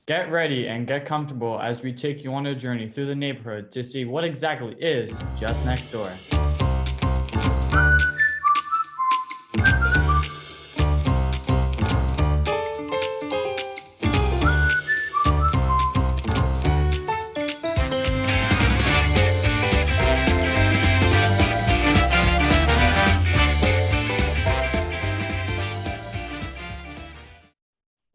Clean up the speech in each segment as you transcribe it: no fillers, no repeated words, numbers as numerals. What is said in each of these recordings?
Get ready and get comfortable as we take you on a journey through the neighborhood to see what exactly is just next door.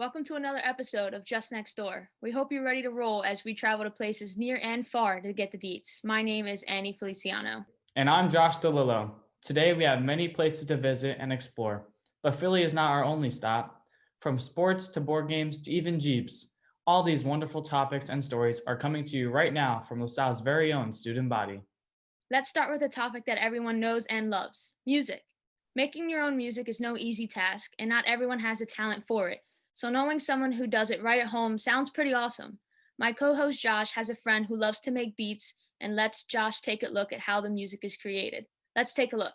Welcome to another episode of Just Next Door. We hope you're ready to roll as we travel to places near and far to get the deets. My name is Annalyse Feliciano. And I'm Josh Delillo. Today we have many places to visit and explore, but Philly is not our only stop. From sports to board games to even Jeeps, all these wonderful topics and stories are coming to you right now from LaSalle's very own student body. Let's start with a topic that everyone knows and loves, music. Making your own music is no easy task, and not everyone has a talent for it. So knowing someone who does it right at home sounds pretty awesome. My co-host Josh has a friend who loves to make beats, and let's Josh take a look at how the music is created. Let's take a look.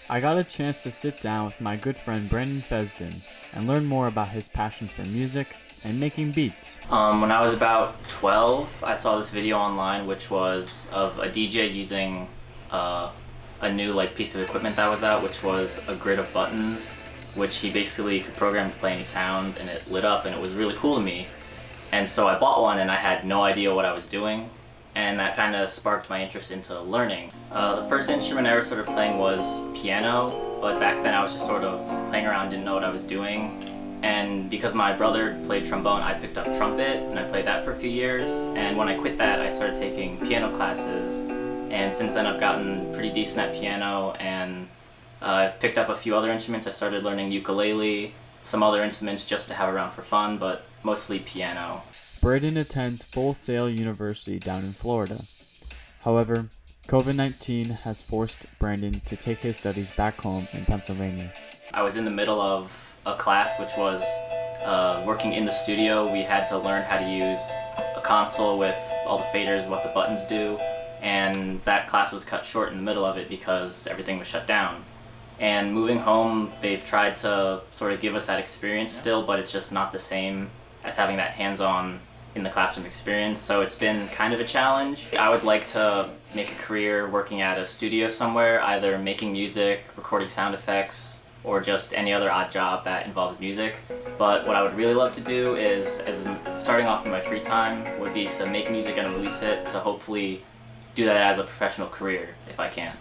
I got a chance to sit down with my good friend Brandon Fesden and learn more about his passion for music and making beats. When I was about 12, I saw this video online which was of a DJ using a new piece of equipment that was out, which was a grid of buttons, which he basically could program to play any sounds, and it lit up, and it was really cool to me. And so I bought one, and I had no idea what I was doing, and that kind of sparked my interest into learning. The first instrument I ever started playing was piano, but back then I was just sort of playing around, didn't know what I was doing. And because my brother played trombone, I picked up trumpet, and I played that for a few years. And when I quit that, I started taking piano classes. And since then I've gotten pretty decent at piano, and I've picked up a few other instruments. I started learning ukulele, some other instruments just to have around for fun, but mostly piano. Braden attends Full Sail University down in Florida. However, COVID-19 has forced Brandon to take his studies back home in Pennsylvania. I was in the middle of a class which was working in the studio. We had to learn how to use a console with all the faders, what the buttons do. And that class was cut short in the middle of it because everything was shut down. And moving home, they've tried to sort of give us that experience still, but it's just not the same as having that hands-on in the classroom experience. So it's been kind of a challenge. I would like to make a career working at a studio somewhere, either making music, recording sound effects, or just any other odd job that involves music. But what I would really love to do is, starting off in my free time, would be to make music and release it, to hopefully do that as a professional career if I can.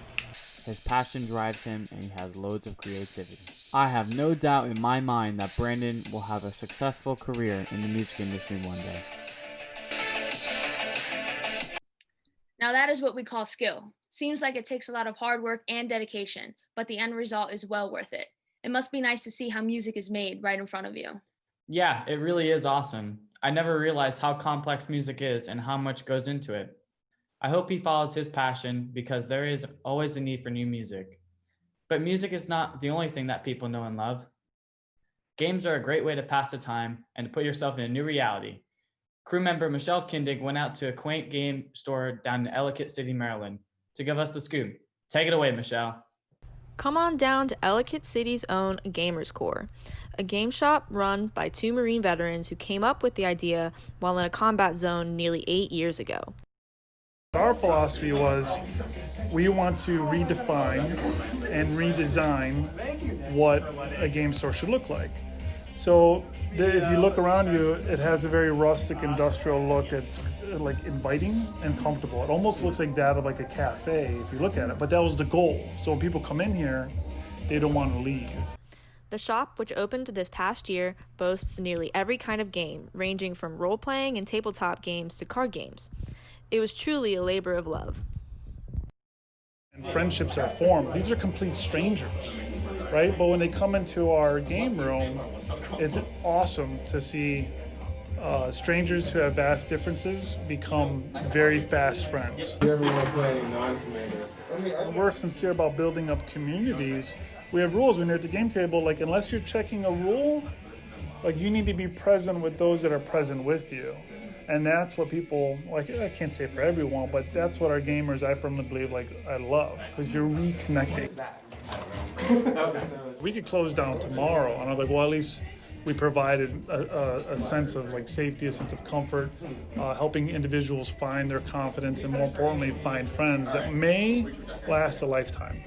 His passion drives him, and he has loads of creativity. I have no doubt in my mind that Brandon will have a successful career in the music industry one day. Now that is what we call skill. Seems like it takes a lot of hard work and dedication, but the end result is well worth it. It must be nice to see how music is made right in front of you. Yeah, it really is awesome. I never realized how complex music is and how much goes into it. I hope he follows his passion because there is always a need for new music. But music is not the only thing that people know and love. Games are a great way to pass the time and to put yourself in a new reality. Crew member Michelle Kindig went out to a quaint game store down in Ellicott City, Maryland, to give us the scoop. Take it away, Michelle. Come on down to Ellicott City's own Gamers Corps, a game shop run by two Marine veterans who came up with the idea while in a combat zone nearly 8 years ago. Our philosophy was we want to redefine and redesign what a game store should look like. So if you look around you, it has a very rustic industrial look. It's inviting and comfortable. It almost looks like that of a cafe if you look at it, but that was the goal. So when people come in here, they don't want to leave. The shop, which opened this past year, boasts nearly every kind of game, ranging from role-playing and tabletop games to card games. It was truly a labor of love. And friendships are formed. These are complete strangers, right? But when they come into our game room, it's awesome to see strangers who have vast differences become very fast friends. We're sincere about building up communities. We have rules when you're at the game table, unless you're checking a rule, you need to be present with those that are present with you. And that's what people, I can't say for everyone, but that's what our gamers, I firmly believe, I love, because you're reconnecting. We could close down tomorrow, and I'm like, well, at least we provided a sense of like safety, a sense of comfort, helping individuals find their confidence, and more importantly, find friends that may last a lifetime.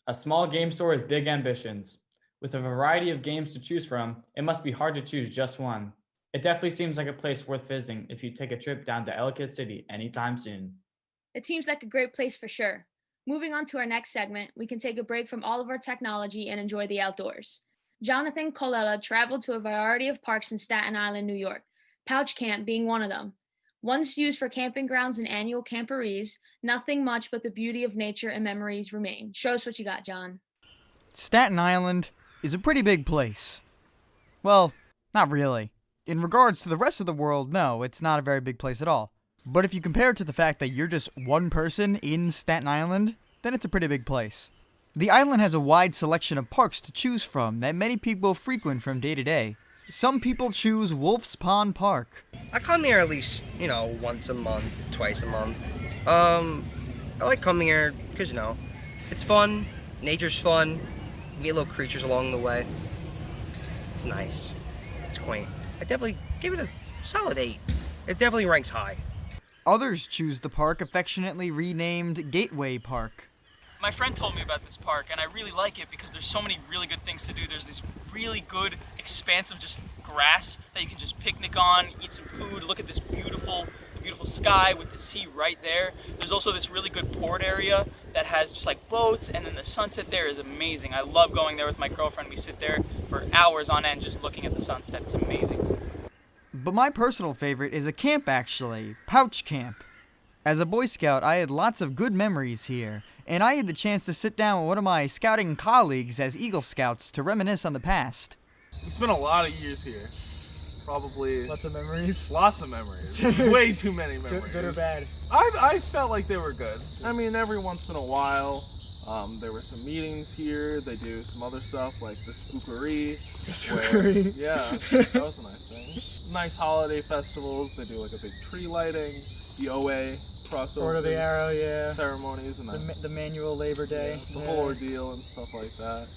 A small game store with big ambitions. With a variety of games to choose from, it must be hard to choose just one. It definitely seems like a place worth visiting if you take a trip down to Ellicott City anytime soon. It seems like a great place for sure. Moving on to our next segment, we can take a break from all of our technology and enjoy the outdoors. Jonathan Colella traveled to a variety of parks in Staten Island, New York, Pouch Camp being one of them. Once used for camping grounds and annual camporees, nothing much but the beauty of nature and memories remain. Show us what you got, John. Staten Island is a pretty big place. Well, not really. In regards to the rest of the world, no, it's not a very big place at all. But if you compare it to the fact that you're just one person in Staten Island, then it's a pretty big place. The island has a wide selection of parks to choose from that many people frequent from day to day. Some people choose Wolf's Pond Park. I come here at least, once a month, twice a month. I like coming here because, it's fun, nature's fun, meet little creatures along the way. It's nice. It's quaint. I definitely give it a solid 8. It definitely ranks high. Others choose the park affectionately renamed Gateway Park. My friend told me about this park, and I really like it because there's so many really good things to do. There's this really good expanse of just grass that you can just picnic on, eat some food, look at this beautiful sky with the sea right there. There's also this really good port area that has just like boats, and then the sunset there is amazing. I love going there with my girlfriend. We sit there for hours on end just looking at the sunset. It's amazing. But my personal favorite is a camp actually, Pouch Camp. As a Boy Scout, I had lots of good memories here, and I had the chance to sit down with one of my scouting colleagues as Eagle Scouts to reminisce on the past. We spent a lot of years here. Probably lots of memories. Lots of memories. Way too many memories. Good or bad? I felt like they were good. I mean, every once in a while, there were some meetings here. They do some other stuff like the Spookery. Yeah, that was a nice thing. Nice holiday festivals. They do like a big tree lighting, the OA crossover. Order of the Arrow, yeah. Ceremonies and the manual Labor Day. Yeah, the whole ordeal and stuff like that.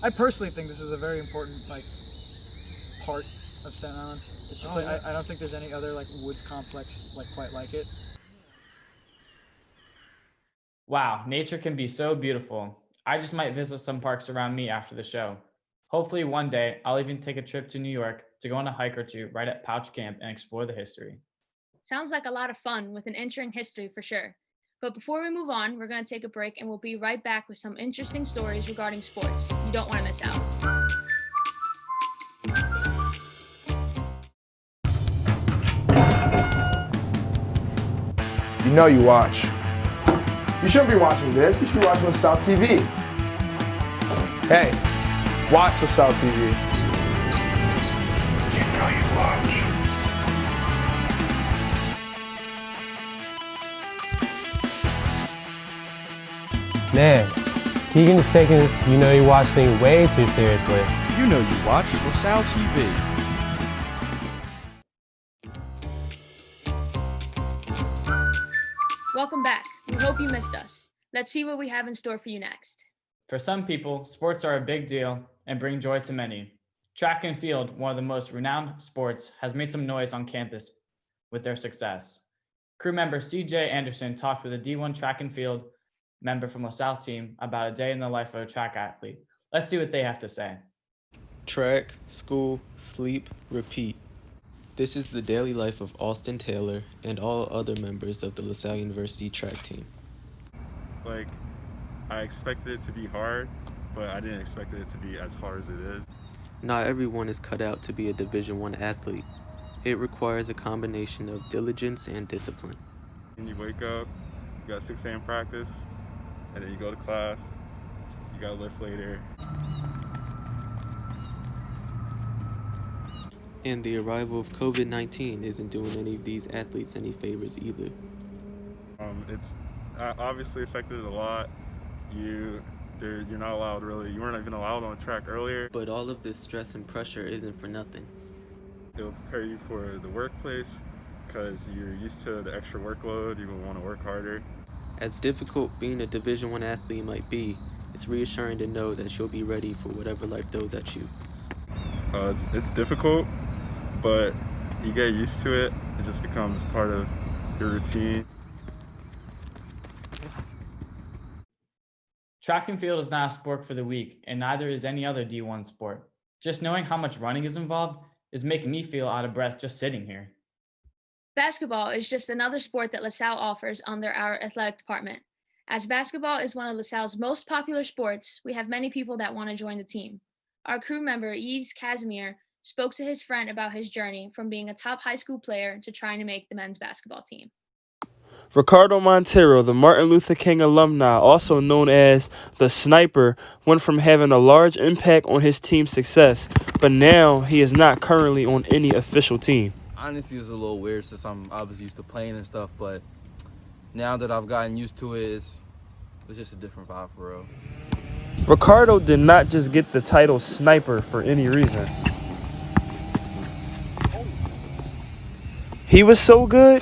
I personally think this is a very important part of Staten Island. It's just I don't think there's any other woods complex quite like it. Wow, nature can be so beautiful. I just might visit some parks around me after the show. Hopefully one day I'll even take a trip to New York to go on a hike or two right at Pouch Camp and explore the history. Sounds like a lot of fun with an interesting history for sure. But before we move on, we're going to take a break and we'll be right back with some interesting stories regarding sports. You don't want to miss out. You know you watch. You shouldn't be watching this. You should be watching LaSalle TV. Hey, watch LaSalle TV. You know you watch. Man, Keegan is taking this You Know You Watch thing way too seriously. You know you watch LaSalle TV. Welcome back. We hope you missed us. Let's see what we have in store for you next. For some people, sports are a big deal and bring joy to many. Track and field, one of the most renowned sports, has made some noise on campus with their success. Crew member CJ Anderson talked with a D1 track and field member from LaSalle team about a day in the life of a track athlete. Let's see what they have to say. Track, school, sleep, repeat. This is the daily life of Austin Taylor and all other members of the LaSalle University track team. I expected it to be hard, but I didn't expect it to be as hard as it is. Not everyone is cut out to be a Division I athlete. It requires a combination of diligence and discipline. When you wake up, you got 6 a.m. practice, and then you go to class, you gotta lift later. And the arrival of COVID-19 isn't doing any of these athletes any favors either. It's obviously affected it a lot. You're not allowed really, you weren't even allowed on track earlier. But all of this stress and pressure isn't for nothing. It'll prepare you for the workplace because you're used to the extra workload, you will want to work harder. As difficult being a Division I athlete might be, it's reassuring to know that you'll be ready for whatever life throws at you. It's difficult, but you get used to it. It just becomes part of your routine. Track and field is not a sport for the weak, and neither is any other D1 sport. Just knowing how much running is involved is making me feel out of breath just sitting here. Basketball is just another sport that LaSalle offers under our athletic department. As basketball is one of LaSalle's most popular sports, we have many people that want to join the team. Our crew member, Yves Casimir, spoke to his friend about his journey from being a top high school player to trying to make the men's basketball team. Ricardo Montero, the Martin Luther King alumni, also known as the Sniper, went from having a large impact on his team's success, but now he is not currently on any official team. Honestly, it's a little weird since I was used to playing and stuff, but now that I've gotten used to it, it's just a different vibe for real. Ricardo did not just get the title Sniper for any reason. He was so good,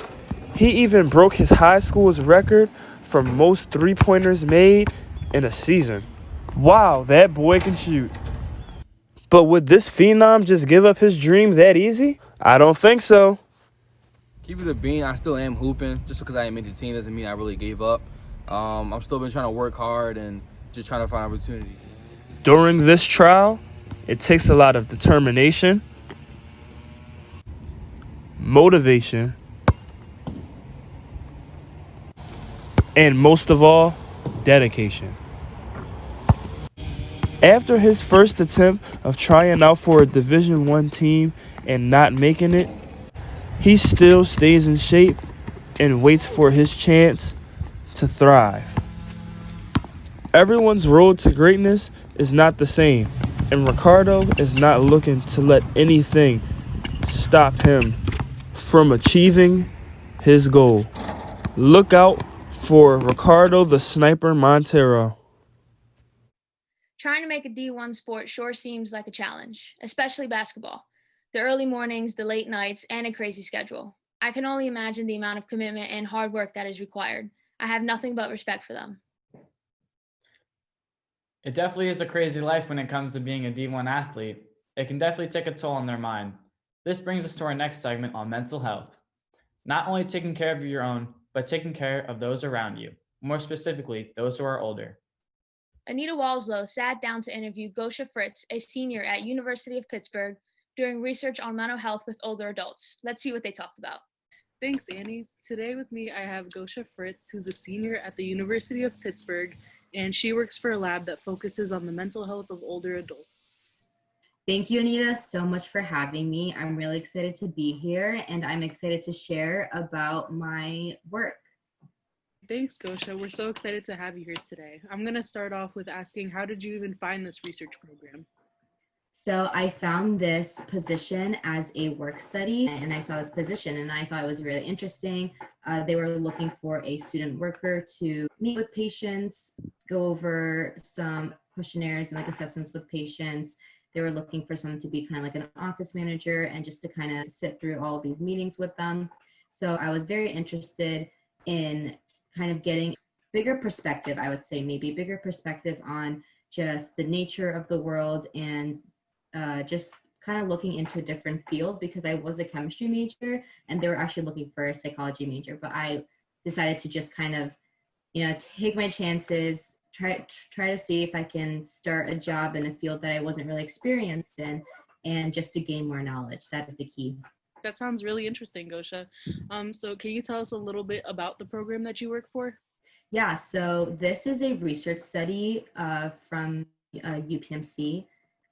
he even broke his high school's record for most three-pointers made in a season. Wow, that boy can shoot. But would this phenom just give up his dream that easy? I don't think so. Keep it a bean, I still am hooping. Just because I ain't made the team doesn't mean I really gave up. I'm still been trying to work hard and just trying to find opportunities. During this trial, it takes a lot of determination, motivation, and most of all, dedication. After his first attempt of trying out for a Division I team and not making it, he still stays in shape and waits for his chance to thrive. Everyone's road to greatness is not the same, and Ricardo is not looking to let anything stop him from achieving his goal. Look out for Ricardo the Sniper Montero. Trying to make a D1 sport sure seems like a challenge, especially basketball. The early mornings, the late nights, and a crazy schedule. I can only imagine the amount of commitment and hard work that is required. I have nothing but respect for them. It definitely is a crazy life when it comes to being a D1 athlete. It can definitely take a toll on their mind. This brings us to our next segment on mental health. Not only taking care of your own, but taking care of those around you, more specifically, those who are older. Anita Walslow sat down to interview Gosia Fritz, a senior at University of Pittsburgh, doing research on mental health with older adults. Let's see what they talked about. Thanks, Annie. Today with me, I have Gosia Fritz, who's a senior at the University of Pittsburgh, and she works for a lab that focuses on the mental health of older adults. Thank you, Anita, so much for having me. I'm really excited to be here, and I'm excited to share about my work. Thanks, Gosia. We're so excited to have you here today. I'm going to start off with asking, how did you even find this research program? So I found this position as a work study, and I saw this position and I thought it was really interesting. They were looking for a student worker to meet with patients, go over some questionnaires and assessments with patients. They were looking for someone to be kind of like an office manager and just to kind of sit through all of these meetings with them. So I was very interested in kind of getting bigger perspective, I would say maybe bigger perspective on just the nature of the world and just kind of looking into a different field, because I was a chemistry major and they were actually looking for a psychology major, but I decided to just kind of, take my chances, try to see if I can start a job in a field that I wasn't really experienced in, and just to gain more knowledge. That is the key. That sounds really interesting, Gosia. So can you tell us a little bit about the program that you work for? Yeah, so this is a research study from UPMC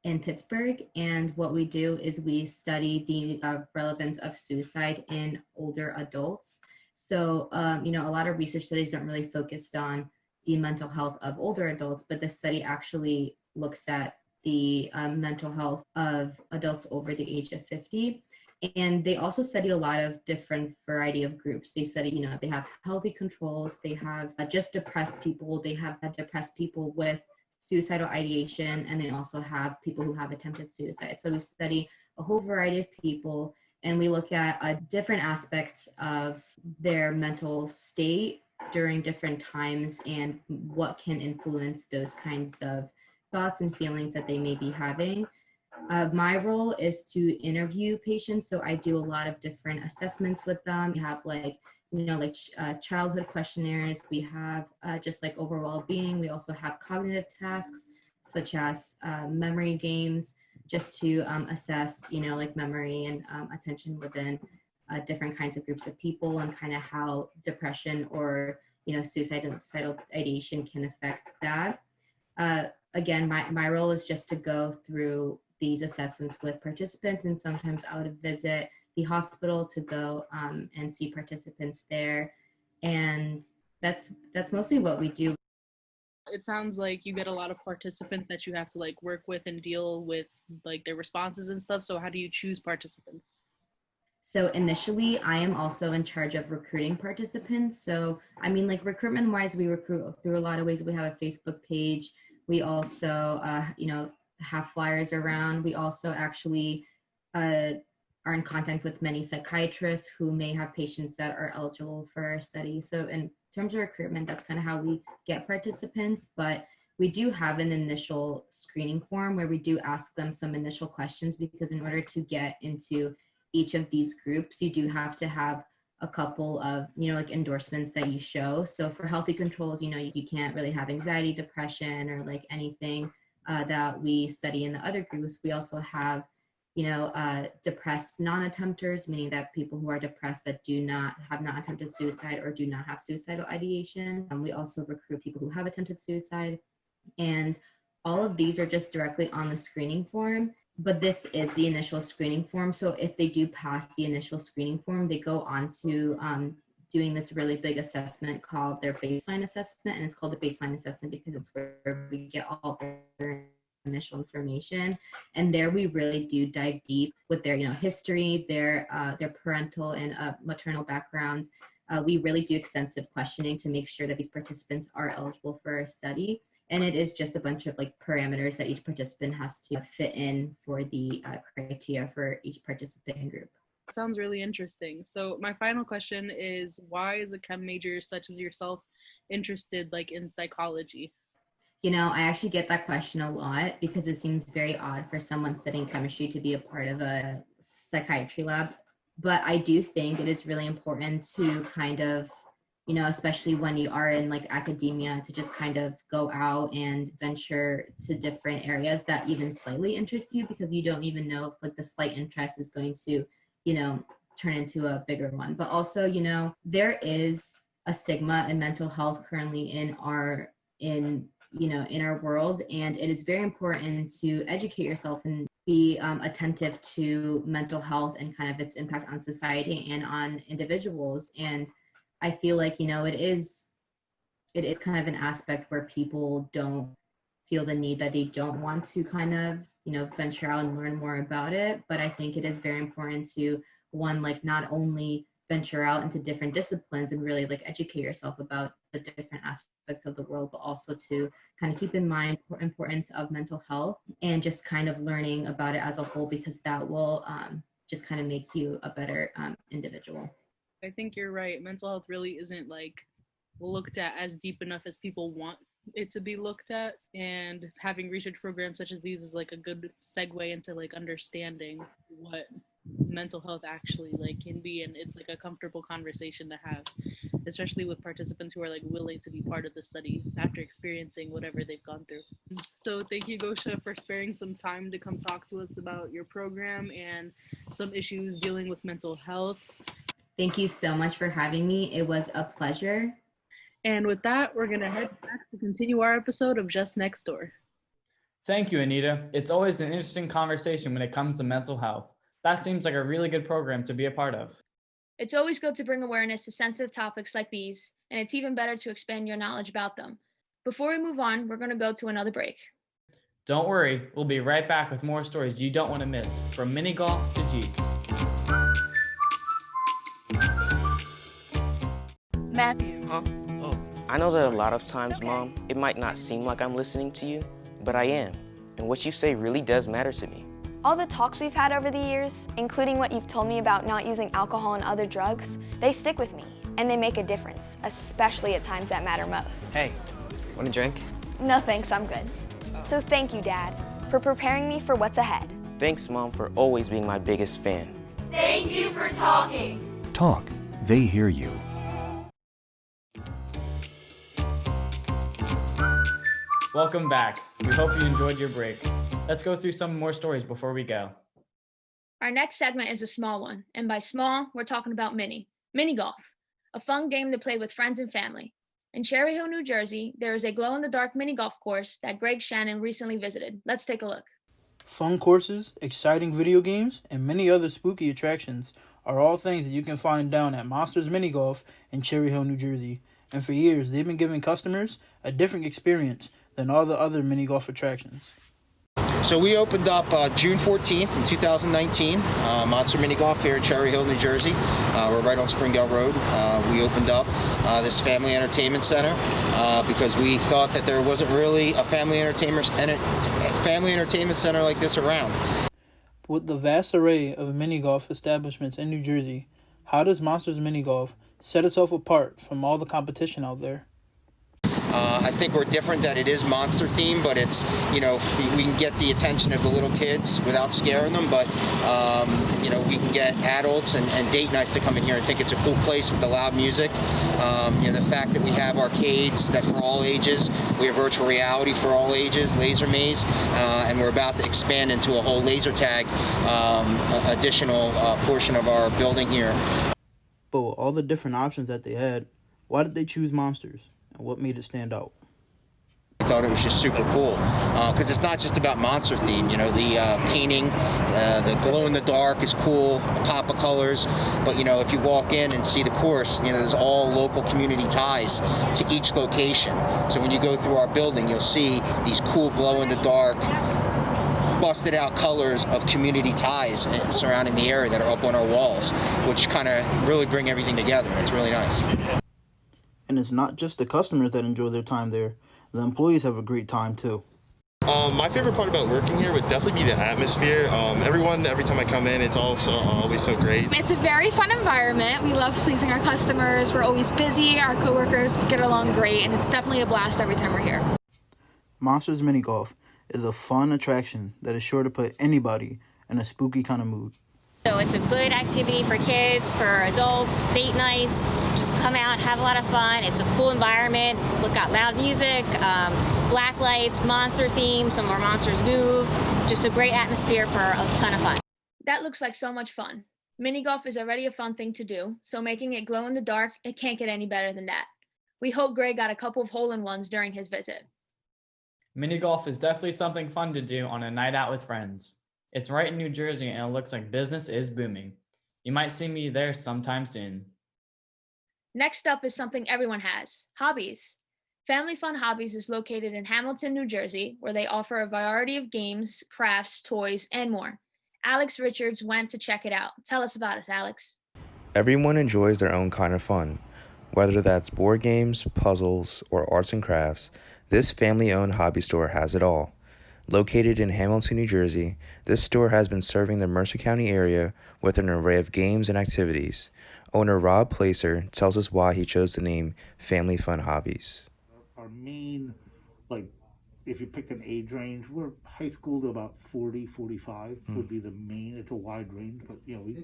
in Pittsburgh, and what we do is we study the relevance of suicide in older adults. So, a lot of research studies don't really focus on the mental health of older adults, but this study actually looks at the mental health of adults over the age of 50. And they also study a lot of different variety of groups. They study, they have healthy controls, they have just depressed people, they have depressed people with suicidal ideation, and they also have people who have attempted suicide. So we study a whole variety of people, and we look at different aspects of their mental state during different times and what can influence those kinds of thoughts and feelings that they may be having. My role is to interview patients, so I do a lot of different assessments with them. We have childhood questionnaires. We have just like overall being. We also have cognitive tasks such as memory games, just to assess, memory and attention within different kinds of groups of people, and kind of how depression or suicidal ideation can affect that. Again, my role is just to go through these assessments with participants, and sometimes I would visit the hospital to go and see participants there, and that's mostly what we do. It sounds like you get a lot of participants that you have to like work with and deal with like their responses and stuff. So how do you choose participants? So initially, I am also in charge of recruiting participants. So I mean, like recruitment wise, we recruit through a lot of ways. We have a Facebook page. We also, have flyers around. We also actually are in contact with many psychiatrists who may have patients that are eligible for our study. So in terms of recruitment, that's kind of how we get participants. But we do have an initial screening form where we do ask them some initial questions, because in order to get into each of these groups, you do have to have a couple of, like endorsements that you show. So for healthy controls, you can't really have anxiety, depression, or like anything that we study in the other groups. We also have, depressed non-attempters, meaning that people who are depressed that have not attempted suicide or do not have suicidal ideation. We also recruit people who have attempted suicide. And all of these are just directly on the screening form. But this is the initial screening form. So if they do pass the initial screening form, they go on to doing this really big assessment called their baseline assessment. And it's called the baseline assessment because it's where we get all their initial information. And there we really do dive deep with their, history, their parental and maternal backgrounds. We really do extensive questioning to make sure that these participants are eligible for our study. And it is just a bunch of like parameters that each participant has to fit in for the criteria for each participant group. Sounds really interesting. So my final question is, why is a chem major such as yourself interested like in psychology? I actually get that question a lot because it seems very odd for someone studying chemistry to be a part of a psychiatry lab. But I do think it is really important to kind of, especially when you are in like academia, to just kind of go out and venture to different areas that even slightly interest you, because you don't even know if like the slight interest is going to, turn into a bigger one. But also, there is a stigma in mental health currently in our world, and it is very important to educate yourself and be attentive to mental health and kind of its impact on society and on individuals. And I feel like, it is kind of an aspect where people don't feel the need, that they don't want to kind of, venture out and learn more about it. But I think it is very important to, one, like not only venture out into different disciplines and really like educate yourself about the different aspects of the world, but also to kind of keep in mind the importance of mental health and just kind of learning about it as a whole, because that will just kind of make you a better individual. I think you're right. Mental health really isn't like looked at as deep enough as people want it to be looked at, and having research programs such as these is like a good segue into like understanding what mental health actually like can be, and it's like a comfortable conversation to have, especially with participants who are like willing to be part of the study after experiencing whatever they've gone through. So thank you, Gosia, for sparing some time to come talk to us about your program and some issues dealing with mental health. Thank you so much for having me. It was a pleasure. And with that, we're going to head back to continue our episode of Just Next Door. Thank you, Anita. It's always an interesting conversation when it comes to mental health. That seems like a really good program to be a part of. It's always good to bring awareness to sensitive topics like these, and it's even better to expand your knowledge about them. Before we move on, we're going to go to another break. Don't worry, we'll be right back with more stories you don't want to miss, from mini golf to Jeeps. Matthew. Huh? Oh. I know that a lot of times, Mom, it might not seem like I'm listening to you, but I am. And what you say really does matter to me. All the talks we've had over the years, including what you've told me about not using alcohol and other drugs, they stick with me. and they make a difference, especially at times that matter most. Hey, want a drink? No thanks, I'm good. So thank you, Dad, for preparing me for what's ahead. Thanks, Mom, for always being my biggest fan. Thank you for talking. Talk. They hear you. Welcome back. We hope you enjoyed your break. Let's go through some more stories before we go. Our next segment is a small one, and by small, we're talking about mini golf, a fun game to play with friends and family. In Cherry Hill, New Jersey, there is a glow-in-the-dark mini golf course that Shannon recently visited. Let's take a look. Fun courses, exciting video games, and many other spooky attractions are all things that you can find down at Monsters Mini Golf in Cherry Hill, New Jersey. And for years, they've been giving customers a different experience than all the other mini golf attractions. So we opened up June 14th in 2019, Monster Mini Golf here in Cherry Hill, New Jersey. We're right on Springdale Road. We opened up this family entertainment center because we thought that there wasn't really a family entertainment center like this around. With the vast array of mini golf establishments in New Jersey, how does Monsters Mini Golf set itself apart from all the competition out there? I think we're different that it is monster themed, but it's, we can get the attention of the little kids without scaring them, but, we can get adults and date nights to come in here and think it's a cool place with the loud music. The fact that we have arcades that for all ages, we have virtual reality for all ages, laser maze, and we're about to expand into a whole laser tag additional portion of our building here. But with all the different options that they had, why did they choose Monsters? And what made it stand out? I thought it was just super cool because it's not just about monster theme. The painting, the glow in the dark is cool, the pop of colors. But if you walk in and see the course, there's all local community ties to each location. So when you go through our building, you'll see these cool glow in the dark, busted out colors of community ties surrounding the area that are up on our walls, which kind of really bring everything together. It's really nice. And it's not just the customers that enjoy their time there. The employees have a great time too. My favorite part about working here would definitely be the atmosphere. Every time I come in, it's also always so great. It's a very fun environment. We love pleasing our customers. We're always busy. Our coworkers get along great, and it's definitely a blast every time we're here. Monsters Mini Golf is a fun attraction that is sure to put anybody in a spooky kind of mood. So it's a good activity for kids, for adults, date nights. Just come out, have a lot of fun. It's a cool environment. We've got loud music, black lights, monster theme, some of our monsters move. Just a great atmosphere for a ton of fun. That looks like so much fun. Mini golf is already a fun thing to do, so making it glow in the dark, it can't get any better than that. We hope Greg got a couple of hole-in-ones during his visit. Mini golf is definitely something fun to do on a night out with friends. It's right in New Jersey and it looks like business is booming. You might see me there sometime soon. Next up is something everyone has, Hobbies. Family Fun Hobbies is located in Hamilton, New Jersey, where they offer a variety of games, crafts, toys, and more. Alex Richards went to check it out. Tell us about it, Alex. Everyone enjoys their own kind of fun. Whether that's board games, puzzles, or arts and crafts, this family-owned hobby store has it all. Located in Hamilton, New Jersey, this store has been serving the Mercer County area with an array of games and activities. Owner Rob Placer tells us why he chose the name Family Fun Hobbies. Our main, if you pick an age range, we're high school to about 40, 45 would be the main. It's a wide range, but we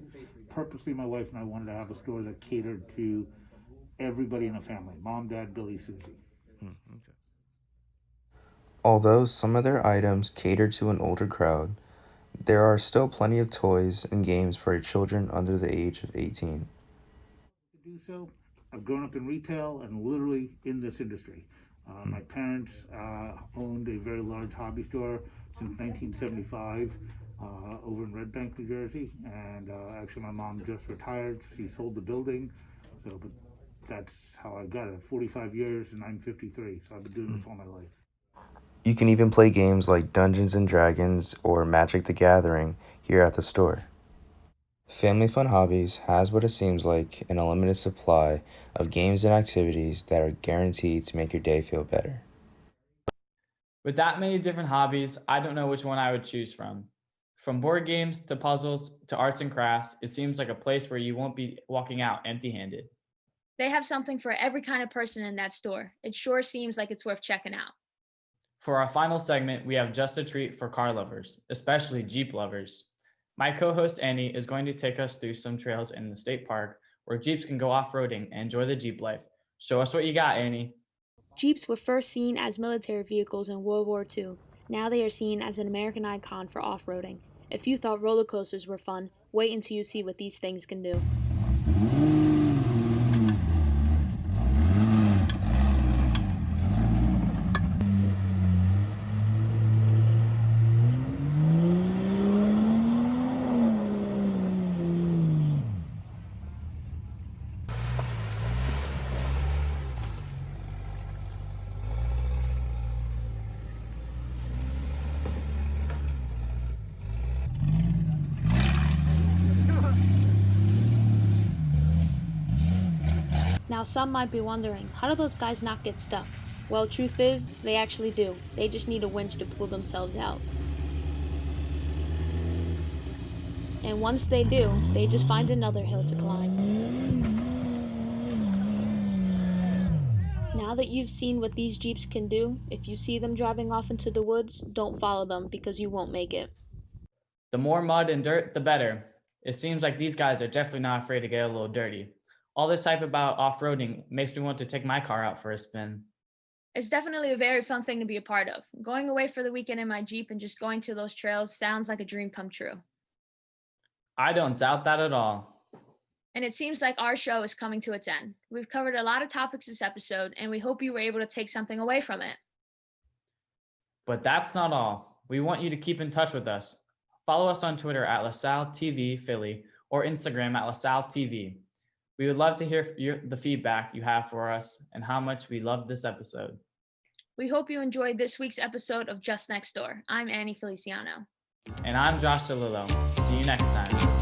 purposely, my wife and I wanted to have a store that catered to everybody in the family, mom, dad, Billy, Susie. Although some of their items cater to an older crowd, there are still plenty of toys and games for children under the age of 18. To do so, I've grown up in retail and literally in this industry. My parents owned a very large hobby store since 1975 over in Red Bank, New Jersey, and actually my mom just retired. She sold the building, but that's how I got it. 45 years and I'm 53, so I've been doing this all my life. You can even play games like Dungeons and Dragons or Magic the Gathering here at the store. Family Fun Hobbies has what it seems like an unlimited supply of games and activities that are guaranteed to make your day feel better. With that many different hobbies, I don't know which one I would choose from. From board games to puzzles to arts and crafts, it seems like a place where you won't be walking out empty-handed. They have something for every kind of person in that store. It sure seems like it's worth checking out. For our final segment, we have just a treat for car lovers, especially Jeep lovers. My co-host Annie is going to take us through some trails in the state park where Jeeps can go off-roading and enjoy the Jeep life. Show us what you got, Annie. Jeeps were first seen as military vehicles in World War II. Now they are seen as an American icon for off-roading. If you thought roller coasters were fun, wait until you see what these things can do. Now some might be wondering, how do those guys not get stuck? Well, truth is, they actually do. They just need a winch to pull themselves out. And once they do, they just find another hill to climb. Now that you've seen what these Jeeps can do, if you see them driving off into the woods, don't follow them because you won't make it. The more mud and dirt, the better. It seems like these guys are definitely not afraid to get a little dirty. All this hype about off-roading makes me want to take my car out for a spin. It's definitely a very fun thing to be a part of. Going away for the weekend in my Jeep and just going to those trails sounds like a dream come true. I don't doubt that at all. And it seems like our show is coming to its end. We've covered a lot of topics this episode, and we hope you were able to take something away from it. But that's not all. We want you to keep in touch with us. Follow us on Twitter at LaSalle TV Philly or Instagram at LaSalle TV. We would love to hear the feedback you have for us and how much we loved this episode. We hope you enjoyed this week's episode of Just Next Door. I'm Annie Feliciano. And I'm Josh Delillo. See you next time.